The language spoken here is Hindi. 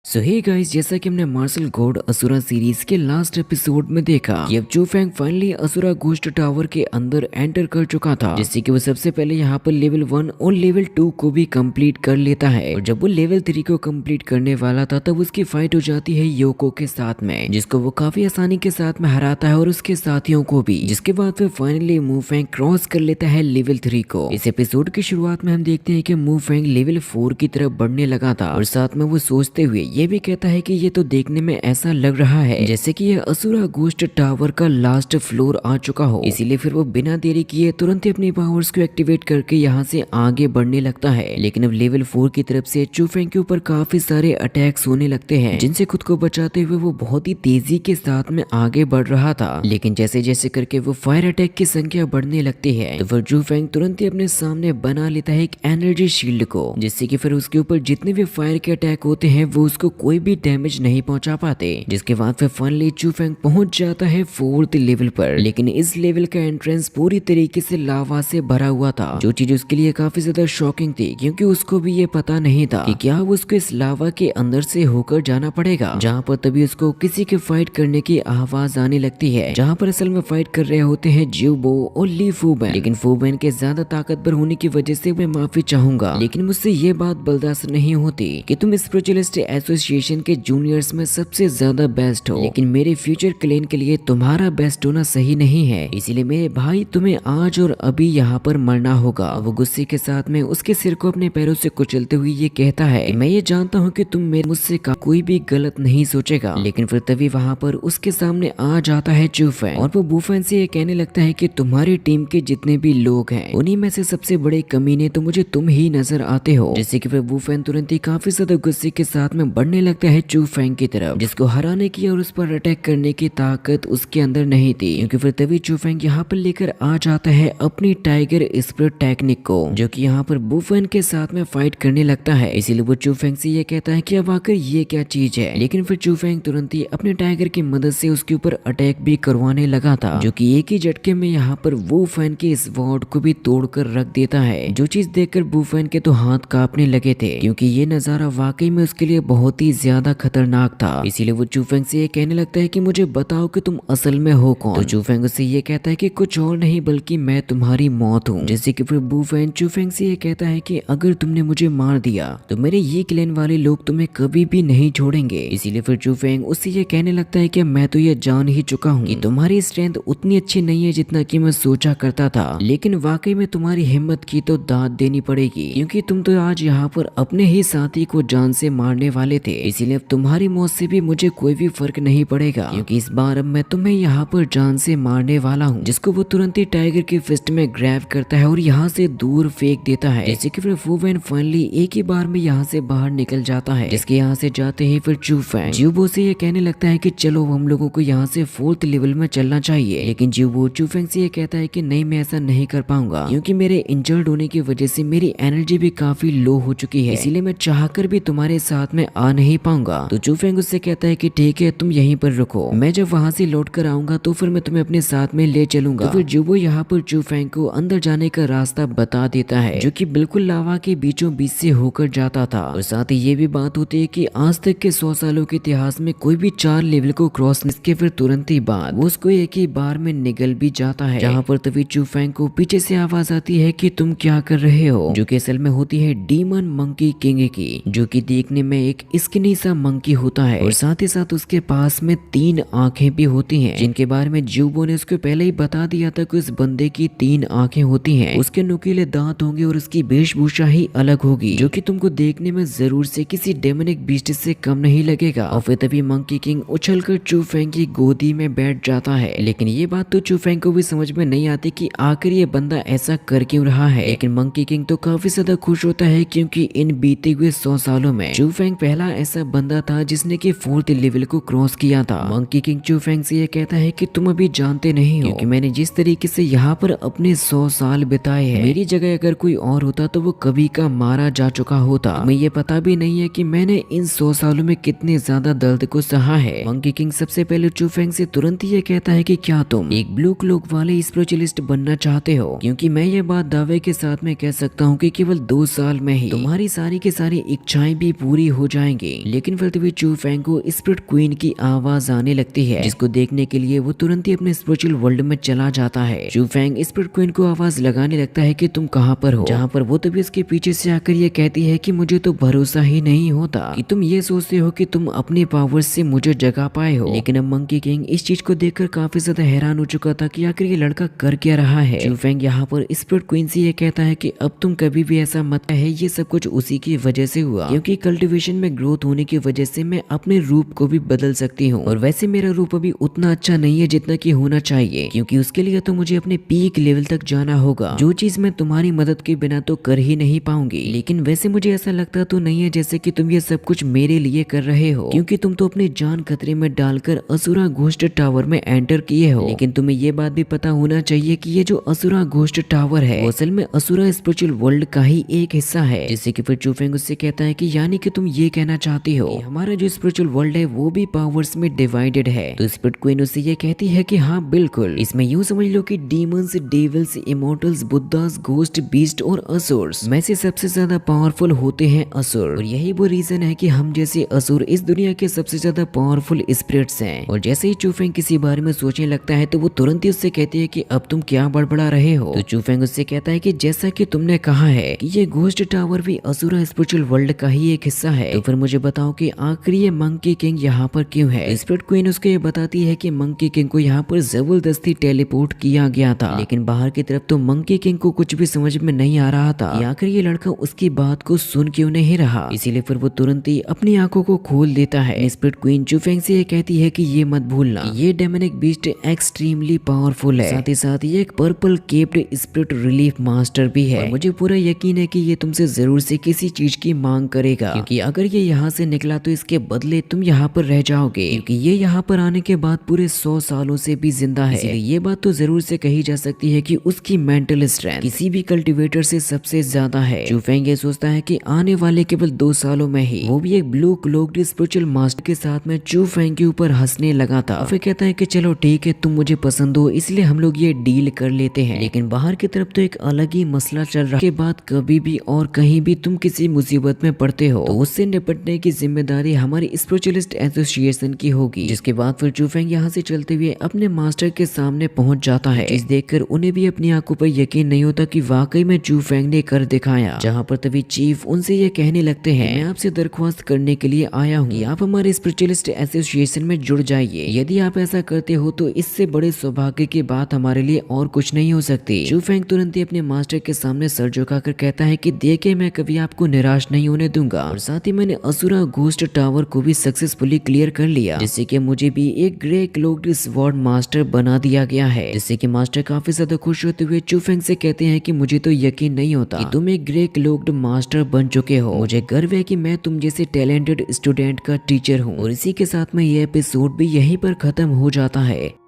सो हे गाइस, जैसा कि हमने मार्शल गॉड असुरा सीरीज के लास्ट एपिसोड में देखा कि अब Chu Feng finally Asura Ghost Tower के अंदर एंटर कर चुका था, जिससे कि वो सबसे पहले यहाँ पर लेवल 1 और लेवल 2 को भी कंप्लीट कर लेता है। और जब वो लेवल 3 को कंप्लीट करने वाला था तब उसकी फाइट हो जाती है योको के साथ में, जिसको वो काफी आसानी के साथ में हराता है और उसके साथियों को भी। जिसके बाद फिर फाइनली मू फैंग क्रॉस कर लेता है लेवल 3 को। इस एपिसोड की शुरुआत में हम देखते हैं कि मू फैंग लेवल 4 की तरफ बढ़ने लगा था और साथ में वो सोचते हुए ये भी कहता है कि ये तो देखने में ऐसा लग रहा है जैसे कि ये असुरा घोस्ट टावर का लास्ट फ्लोर आ चुका हो। इसीलिए फिर वो बिना देरी किए तुरंत ही अपनी पावर्स को एक्टिवेट करके यहाँ से आगे बढ़ने लगता है। लेकिन अब लेवल 4 की तरफ से चू फैंग के ऊपर काफी सारे अटैक्स होने लगते हैं, जिनसे खुद को बचाते हुए वो बहुत ही तेजी के साथ में आगे बढ़ रहा था। लेकिन जैसे जैसे करके वो फायर अटैक की संख्या बढ़ने लगती है तो फिर चू फैंग तुरंत ही अपने सामने बना लेता है एक एनर्जी शील्ड को, जिससे कि फिर उसके ऊपर जितने भी फायर के अटैक होते हैं वो उसको कोई भी डैमेज नहीं पहुंचा पाते। जिसके बाद फिर फाइनली चू फैंग पहुंच जाता है 4th लेवल पर। लेकिन इस लेवल का एंट्रेंस पूरी तरीके से लावा से भरा हुआ था, जो चीज उसके लिए काफी ज्यादा शॉकिंग थी, क्योंकि उसको भी ये पता नहीं था कि क्या उसको इस लावा के अंदर से होकर जाना पड़ेगा। जहाँ पर तभी उसको किसी के फाइट करने की आवाज आने लगती है, जहाँ पर असल में फाइट कर रहे होते हैं ज्यूबो और ली फूबैन। लेकिन फूबैन के ज्यादा ताकतवर होने की वजह से मैं माफी चाहूंगा, लेकिन मुझसे ये बात बर्दाश्त नहीं होती कि तुम स्पिरिचुअलिस्ट एसोसिएशन के जूनियर्स में सबसे ज्यादा बेस्ट हो, लेकिन मेरे फ्यूचर क्लेन के लिए तुम्हारा बेस्ट होना सही नहीं है। इसीलिए मेरे भाई तुम्हें आज और अभी यहाँ पर मरना होगा। वो गुस्से के साथ में उसके सिर को अपने पैरों से कुचलते हुए ये कहता है, मैं ये जानता हूँ कि तुम मेरे मुझसे कोई भी गलत नहीं सोचेगा। लेकिन फिर तभी वहाँ पर उसके सामने आ जाता है चू फैंग और वो बू फैंग से ये कहने लगता है कि तुम्हारी टीम के जितने भी लोग हैं उन्हीं में से सबसे बड़े कमीने तो मुझे तुम ही नजर आते हो। जैसे कि फिर बू फैंग तुरंत ही काफी ज्यादा गुस्से के साथ में बढ़ने लगता है चू फैंग की तरफ, जिसको हराने की और उस पर अटैक करने की ताकत उसके अंदर नहीं थी। क्योंकि फिर तभी चू फैंग यहाँ पर लेकर आ जाता है अपनी टाइगर स्पिरिट टेक्निक को, जो कि यहाँ पर बू फैंग के साथ में फाइट करने लगता है। इसीलिए वो चू फैंग से ये कहता है कि अब आखिर ये क्या चीज है। लेकिन फिर चू फैंग तुरंत ही अपने टाइगर की मदद से उसके ऊपर अटैक भी करवाने लगा था, जो कि एक ही झटके में यहाँ पर वू फैंग के इस वॉर्ड को भी तोड़कर रख देता है। जो चीज देखकर बू फैंग के तो हाथ कांपने लगे थे, क्योंकि ये नजारा वाकई में उसके लिए बहुत ही ज्यादा खतरनाक था। इसीलिए वो चू फैंग से ये कहने लगता है कि मुझे बताओ कि तुम असल में हो कौन। तो चू फैंग उससे ये कहता है कि कुछ और नहीं बल्कि मैं तुम्हारी मौत हूँ। जैसे कि फिर बू फैंग चू फैंग से ये कहता है कि अगर तुमने मुझे मार दिया तो मेरे ये क्लैन वाले लोग तुम्हें कभी भी नहीं छोड़ेंगे। इसीलिए फिर चू फैंग उससे ये कहने लगता है कि मैं तो ये जान ही चुका हूँ कि तुम्हारी स्ट्रेंथ उतनी अच्छी नहीं है जितना कि मैं सोचा करता था, लेकिन वाकई में तुम्हारी हिम्मत की तो दाद देनी पड़ेगी, क्योंकि तुम तो आज यहाँ पर अपने ही साथी को जान से मारने वाले थे। इसीलिए अब तुम्हारी मौत से भी मुझे कोई भी फर्क नहीं पड़ेगा, क्योंकि इस बार अब मैं तुम्हें यहाँ पर जान से मारने वाला हूँ। जिसको वो तुरंत ही टाइगर की फिस्ट में ग्रैब करता है और यहाँ से दूर फेंक देता है। जैसे कि फिर फूबैन फाइनली एक ही बार में यहाँ से बाहर निकल जाता है। जिसके यहाँ से जाते ही फिर चू फैंग ज्यूबो से ये कहने लगता है कि चलो हम लोगों को यहाँ से 4th लेवल में चलना चाहिए। लेकिन ज्यूबो चू फैंग से ये कहता है कि नहीं, मैं ऐसा नहीं कर पाऊंगा, क्योंकि मेरे इंजर्ड होने की वजह से मेरी एनर्जी भी काफी लो हो चुकी है, इसीलिए मैं चाहकर भी तुम्हारे साथ में आ नहीं पाऊंगा। तो चू फैंग उससे कहता है कि ठीक है, तुम यहीं पर रुको, मैं जब वहां से लौट कर आऊंगा तो फिर मैं तुम्हें अपने साथ में ले चलूंगा। तो फिर ज्यूबो यहाँ पर चू फैंग को अंदर जाने का रास्ता बता देता है, जो कि बिल्कुल लावा के बीचों बीच से होकर जाता था। और साथ ही ये भी बात होती है कि आज तक के 100 सालों के इतिहास में कोई भी 4 लेवल को क्रॉस के फिर तुरंत ही बाद वो उसको एक ही बार में निगल भी जाता है। जहाँ पर तभी चू फैंग को पीछे से आवाज आती है कि तुम क्या कर रहे हो, जो कि असल में होती है डीमन मंकी किंग की, जो कि देखने में एक स्किनी सा मंकी होता है और साथ ही साथ उसके पास में 3 आंखें भी होती हैं, जिनके बारे में ज्यूबो ने उसको पहले ही बता दिया था कि उस बंदे की 3 आंखें होती हैं, उसके नुकीले दांत होंगे और उसकी वेशभूषा ही अलग होगी, जो कि तुमको देखने में जरूर से किसी डेमोनिक बीस्ट से कम नहीं लगेगा। और फिर तभी मंकी किंग उछलकर चू फैंग की गोदी में बैठ जाता है। लेकिन ये बात तो चू फैंग को भी समझ में नहीं आती कि आखिर ये बंदा ऐसा कर क्यों रहा है। लेकिन मंकी किंग तो काफी ज्यादा खुश होता है, क्योंकि इन बीते हुए 100 सालों में चू फैंग पहला ऐसा बंदा था जिसने कि 4th लेवल को क्रॉस किया था। मंकी किंग चू फैंग से ये कहता है कि तुम अभी जानते नहीं हो, क्योंकि मैंने जिस तरीके से यहाँ पर अपने 100 साल बिताए हैं, मेरी जगह अगर कोई और होता तो वो कभी का मारा जा चुका होता। तुम्हें ये पता भी नहीं है कि मैंने इन 100 सालों में कितने ज्यादा दर्द को सहा है। मंकी किंग सबसे पहले चू फैंग से तुरंत ही ये कहता है कि क्या तुम एक ब्लू क्लोक वाले स्पिरिचुअलिस्ट बनना चाहते हो, क्योंकि मैं ये बात दावे के साथ में कह सकता हूँ कि केवल 2 साल में ही तुम्हारी सारी की सारी इच्छाएं भी पूरी हो जाएंगी। जाएंगे। लेकिन फिर तभी चू फैंग को स्पिरिट क्वीन की आवाज आने लगती है, जिसको देखने के लिए वो तुरंत ही अपने स्पिरिचुअल वर्ल्ड में चला जाता है। चू फैंग स्पिरिट क्वीन को आवाज लगाने लगता है कि तुम कहाँ पर हो, जहाँ पर वो तभी उसके पीछे से आकर ये कहती है कि मुझे तो भरोसा ही नहीं होता कि तुम ये सोचते हो कि तुम अपने पावर्स से मुझे जगा पाए हो। लेकिन अब मंकी किंग इस चीज को देखकर काफी ज्यादा हैरान हो चुका था कि आखिर ये लड़का कर क्या रहा है। चू फैंग यहाँ पर स्पिरिट क्वीन से ये कहता है कि अब तुम कभी भी ऐसा मत है, ये सब कुछ उसी की वजह से हुआ, क्योंकि कल्टीवेशन में ग्रोथ होने की वजह से मैं अपने रूप को भी बदल सकती हूँ। और वैसे मेरा रूप अभी उतना अच्छा नहीं है जितना कि होना चाहिए, क्योंकि उसके लिए तो मुझे अपने पीक लेवल तक जाना होगा, जो चीज मैं तुम्हारी मदद के बिना तो कर ही नहीं पाऊंगी। लेकिन वैसे मुझे ऐसा लगता तो नहीं है जैसे कि तुम ये सब कुछ मेरे लिए कर रहे हो, क्योंकि तुम तो अपनी जान खतरे में डालकर असुरा घोस्ट टावर में एंटर किए हो। लेकिन तुम्हें ये बात भी पता होना चाहिए कि ये जो असुरा घोस्ट टावर है वो असल में असुरा स्पिरिचुअल वर्ल्ड का ही एक हिस्सा है। जिससे कि फिर चू फैंग उससे कहता है कि यानी कि तुम ये कहना चाहती हो कि हमारा जो स्पिरिचुअल वर्ल्ड है वो भी पावर्स में डिवाइडेड है। तो स्पिरिट क्वीन उससे ये कहती है कि हाँ बिल्कुल, इसमें यूं समझ लो कि demons, devils, immortals, Buddhas, ghost, beast और असुर्स में से सबसे ज्यादा पावरफुल होते हैं असुर। और यही वो रीजन है कि हम जैसे असुर इस दुनिया के सबसे ज्यादा पावरफुल स्पिरिट्स हैं। और जैसे ही चू फैंग किसी बारे में सोचने लगता है तो वो तुरंत ही उससे कहती है कि अब तुम क्या बड़बड़ा रहे हो। तो चू फैंग उससे कहता है कि जैसा कि तुमने कहा है कि ये घोस्ट टावर भी असुरा स्पिरिचुअल वर्ल्ड का ही एक हिस्सा है, तो फिर मुझे बताओ कि आखिर ये मंकी किंग यहाँ पर क्यों है। स्पिरिट क्वीन उसको ये बताती है कि मंकी किंग को यहाँ पर जबरदस्ती टेलीपोर्ट किया गया था। लेकिन बाहर की तरफ तो मंकी किंग को कुछ भी समझ में नहीं आ रहा था कि आखिर ये लड़का उसकी बात को सुन क्यों नहीं रहा। इसीलिए फिर वो तुरंत ही अपनी आंखों को खोल देता है। स्पिरिट क्वीन चू फैंग से ये कहती है कि ये मत भूलना ये डेमोनिक बीस्ट एक्सट्रीमली पावरफुल है, साथ ही साथ ये एक purple capped spirit relief master भी है। और मुझे पूरा यकीन है कि ये तुमसे जरूर से किसी चीज की मांग करेगा, क्योंकि अगर ये यहाँ से निकला तो इसके बदले तुम यहाँ पर रह जाओगे, क्योंकि ये यहाँ पर आने के बाद पूरे 100 सालों से भी जिंदा है। इसलिए ये बात तो जरूर से कही जा सकती है कि उसकी मेंटल स्ट्रेंथ किसी भी कल्टीवेटर से सबसे ज्यादा है। चू फैंग ये सोचता है कि आने वाले केवल 2 सालों में ही वो भी एक ब्लू क्लोक्ड स्पिरिचुअल मास्टर के साथ में चू फैंग के ऊपर हंसने लगा था। फिर कहता है कि चलो ठीक है, तुम मुझे पसंद हो इसलिए हम लोग ये डील कर लेते हैं। लेकिन बाहर की तरफ तो एक अलग ही मसला चल रहा है। के बाद कभी भी और कहीं भी तुम किसी मुसीबत में पड़ते हो तो उससे निपटने की जिम्मेदारी हमारी स्पिरिचुअलिस्ट एसोसिएशन की होगी। जिसके बाद फिर चू फैंग यहाँ से चलते हुए अपने मास्टर के सामने पहुंच जाता है। इस देखकर उन्हें भी अपनी आंखों पर यकीन नहीं होता कि वाकई में चू फैंग ने कर दिखाया। जहाँ पर तभी चीफ उनसे ये कहने लगते हैं, मैं आपसे दरख्वास्त करने के लिए आया हूँ कि आप हमारे स्पिरिचुअलिस्ट एसोसिएशन में जुड़ जाइए। यदि आप ऐसा करते हो तो इससे बड़े सौभाग्य की बात हमारे लिए और कुछ नहीं हो सकती। चू फैंग तुरंत ही अपने मास्टर के सामने सर झुकाकर कहता है कि देखिए, मैं कभी आपको निराश नहीं होने दूंगा। और साथ ही मैंने असुरा घोस्ट टावर को भी सक्सेसफुली क्लियर कर लिया, जिससे कि मुझे भी एक ग्रे क्लोक्ड स्वॉर्ड मास्टर बना दिया गया है। जिससे कि मास्टर काफी ज्यादा खुश होते हुए चू फैंग से कहते हैं कि मुझे तो यकीन नहीं होता कि तुम एक ग्रे क्लोक्ड मास्टर बन चुके हो। मुझे गर्व है कि मैं तुम जैसे टैलेंटेड स्टूडेंट का टीचर हूँ। और इसी के साथ में ये एपिसोड भी यहीं पर खत्म हो जाता है।